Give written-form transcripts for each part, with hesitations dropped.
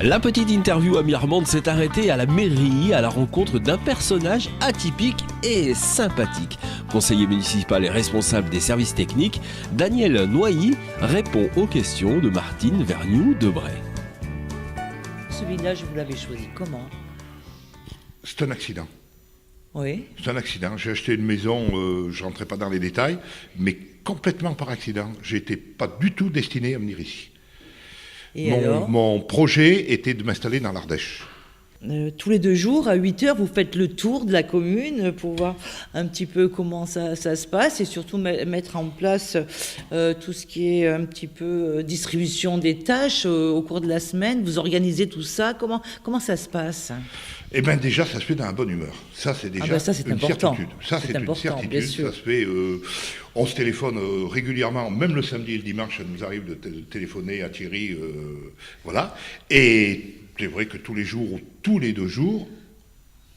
La petite interview à Mirmande s'est arrêtée à la mairie à la rencontre d'un personnage atypique et sympathique. Conseiller municipal et responsable des services techniques, Daniel Noilly répond aux questions de Martine Vergnoux-Debray. Ce village, vous l'avez choisi comment ? C'est un accident. Oui. C'est un accident. J'ai acheté une maison, je ne rentrerai pas dans les détails, mais complètement par accident. Je n'étais pas du tout destiné à venir ici. Et alors ? Mon projet était de m'installer dans l'Ardèche. Tous les 2 jours, à 8 heures, vous faites le tour de la commune pour voir un petit peu comment ça se passe et surtout mettre en place tout ce qui est un petit peu distribution des tâches au cours de la semaine. Vous organisez tout ça. Comment ça se passe ? Eh bien déjà, ça se fait dans la bonne humeur. Ça, c'est déjà ça, c'est une important. certitude. Ça, c'est une important, certitude. bien sûr. Ça se fait, on se téléphone régulièrement, même le samedi et le dimanche, ça nous arrive de téléphoner à Thierry. Voilà. Et c'est vrai que tous les jours ou tous les 2 jours,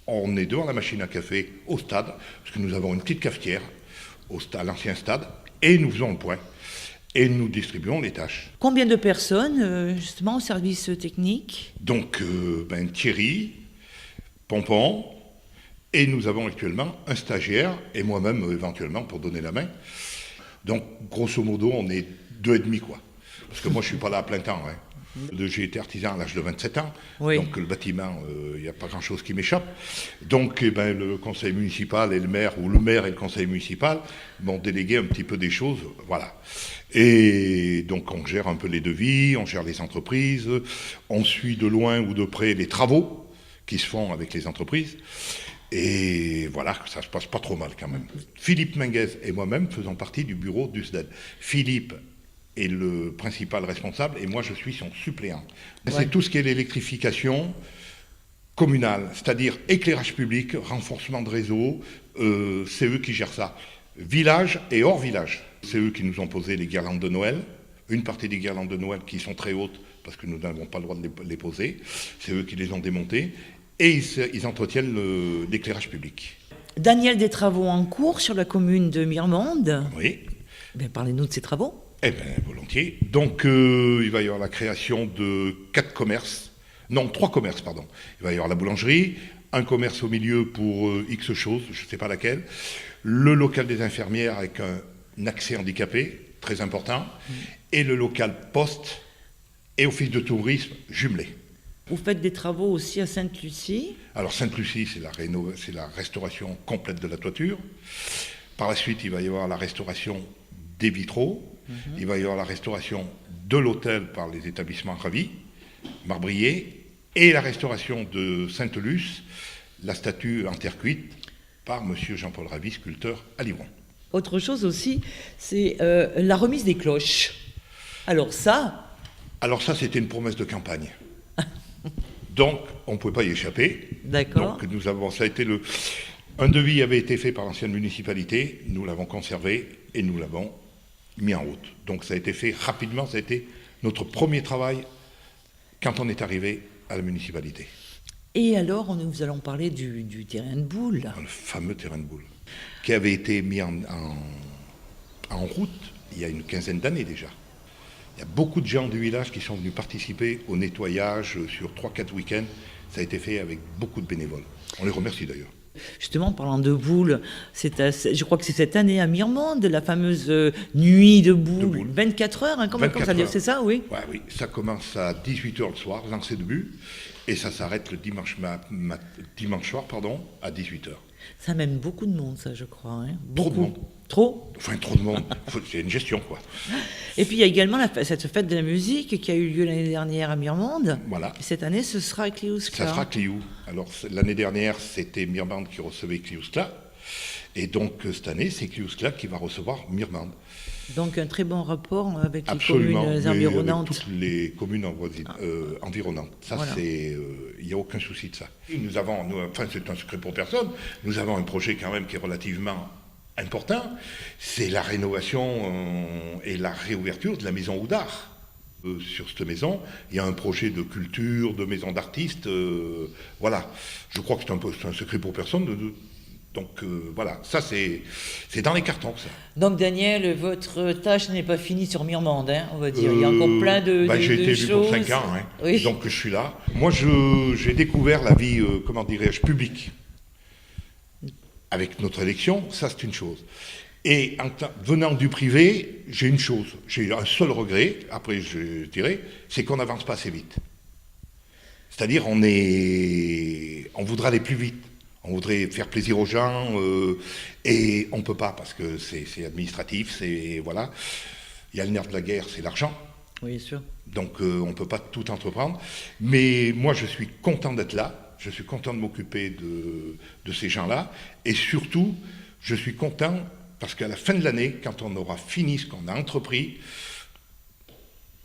on est devant la machine à café au stade, parce que nous avons une petite cafetière à l'ancien stade, et nous faisons le point. Et nous distribuons les tâches. Combien de personnes, justement, au service technique ? Donc, Thierry, Pompon, et nous avons actuellement un stagiaire, et moi-même éventuellement pour donner la main. Donc, grosso modo, on est 2,5 quoi. Parce que moi, je ne suis pas là à plein temps. Hein. J'ai été artisan à l'âge de 27 ans, oui. Donc le bâtiment, il n'y a pas grand-chose qui m'échappe. Donc le conseil municipal et le maire, ou le maire et le conseil municipal, m'ont délégué un petit peu des choses, voilà. Et donc on gère un peu les devis, on gère les entreprises, on suit de loin ou de près les travaux qui se font avec les entreprises. Et voilà, ça se passe pas trop mal quand même. Philippe Menguez et moi-même faisons partie du bureau du SDED. Philippe est le principal responsable et moi je suis son suppléant. Ouais. C'est tout ce qui est l'électrification communale, c'est-à-dire éclairage public, renforcement de réseau, c'est eux qui gèrent ça. Village et hors village, c'est eux qui nous ont posé les guirlandes de Noël, une partie des guirlandes de Noël qui sont très hautes parce que nous n'avons pas le droit de les poser, c'est eux qui les ont démontées et ils entretiennent l'éclairage public. Daniel, des travaux en cours sur la commune de Mirmande. Oui. Parlez-nous de ces travaux. Eh bien, volontiers. Donc, il va y avoir la création de 3 commerces, pardon. Il va y avoir la boulangerie, un commerce au milieu pour X choses, je ne sais pas laquelle, le local des infirmières avec un accès handicapé, très important, et le local poste et office de tourisme jumelé. Vous faites des travaux aussi à Sainte-Lucie ? Alors, Sainte-Lucie, c'est la restauration complète de la toiture. Par la suite, il va y avoir la restauration des vitraux. Il va y avoir la restauration de l'hôtel par les établissements Ravis, Marbrier, et la restauration de Sainte-Luce, la statue en terre cuite, par M. Jean-Paul Ravis, sculpteur à Livron. Autre chose aussi, c'est la remise des cloches. Alors ça, c'était une promesse de campagne. Donc, on ne pouvait pas y échapper. D'accord. Donc, ça a été un devis avait été fait par l'ancienne municipalité, nous l'avons conservé et nous l'avons mis en route. Donc ça a été fait rapidement, ça a été notre premier travail quand on est arrivé à la municipalité. Et alors, nous allons parler du terrain de boule. Le fameux terrain de boule, qui avait été mis en route il y a une quinzaine d'années déjà. Il y a beaucoup de gens du village qui sont venus participer au nettoyage sur 3-4 week-ends. Ça a été fait avec beaucoup de bénévoles. On les remercie d'ailleurs. Justement, parlant de boules, je crois que c'est cette année à Mirmande, la fameuse nuit de boules. 24 heures, comment ça dire, c'est ça, oui ? Ouais, oui, ça commence à 18h le soir, lancer de but, et ça s'arrête le dimanche soir, à 18h. Ça amène beaucoup de monde, ça, je crois. Hein. Trop de monde. Trop ? Enfin, trop de monde. C'est une gestion, quoi. Et puis, il y a également cette fête de la musique qui a eu lieu l'année dernière à Mirmande. Voilà. Et cette année, ce sera à Cliouscla. Ça sera Cliou. Alors, l'année dernière, c'était Mirmande qui recevait Cliouscla. Et donc, cette année, c'est Cliouscla qui va recevoir Mirmande. Donc, un très bon rapport avec Absolument, les communes environnantes. Avec toutes les communes environnantes. Ça, voilà. Il n'y a aucun souci de ça. C'est un secret pour personne. Nous avons un projet quand même qui est relativement important. C'est la rénovation et la réouverture de la maison Oudard. Sur cette maison, il y a un projet de culture, de maison d'artistes. Voilà. Je crois que c'est un secret pour personne. Donc voilà, ça c'est dans les cartons, ça. Donc Daniel, votre tâche n'est pas finie sur Mirmande, hein, on va dire. Il y a encore plein de j'ai été choses. élu pour 5 ans, hein. Oui. Donc je suis là. Moi, j'ai découvert la vie, comment dirais-je, publique. Avec notre élection, ça c'est une chose. Et venant du privé, j'ai une chose, j'ai un seul regret, après je dirais, c'est qu'on n'avance pas assez vite. C'est-à-dire on voudrait aller plus vite, on voudrait faire plaisir aux gens, et on ne peut pas parce que c'est administratif, voilà. Il y a le nerf de la guerre, c'est l'argent. Oui, bien sûr. Donc on ne peut pas tout entreprendre. Mais moi je suis content d'être là, je suis content de m'occuper de ces gens-là, et surtout je suis content parce qu'à la fin de l'année, quand on aura fini ce qu'on a entrepris,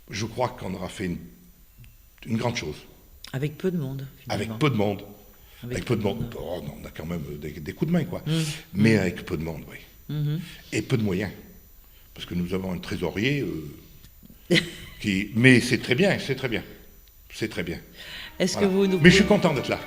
je crois qu'on aura fait une grande chose. Avec peu de monde, finalement. Avec peu de monde. Avec peu de monde. Oh, non, on a quand même des coups de main, quoi. Mais avec peu de monde, oui. Et peu de moyens. Parce que nous avons un trésorier qui... Mais c'est très bien, c'est très bien. C'est très bien. Est-ce Voilà. que vous nous Mais je suis content d'être là.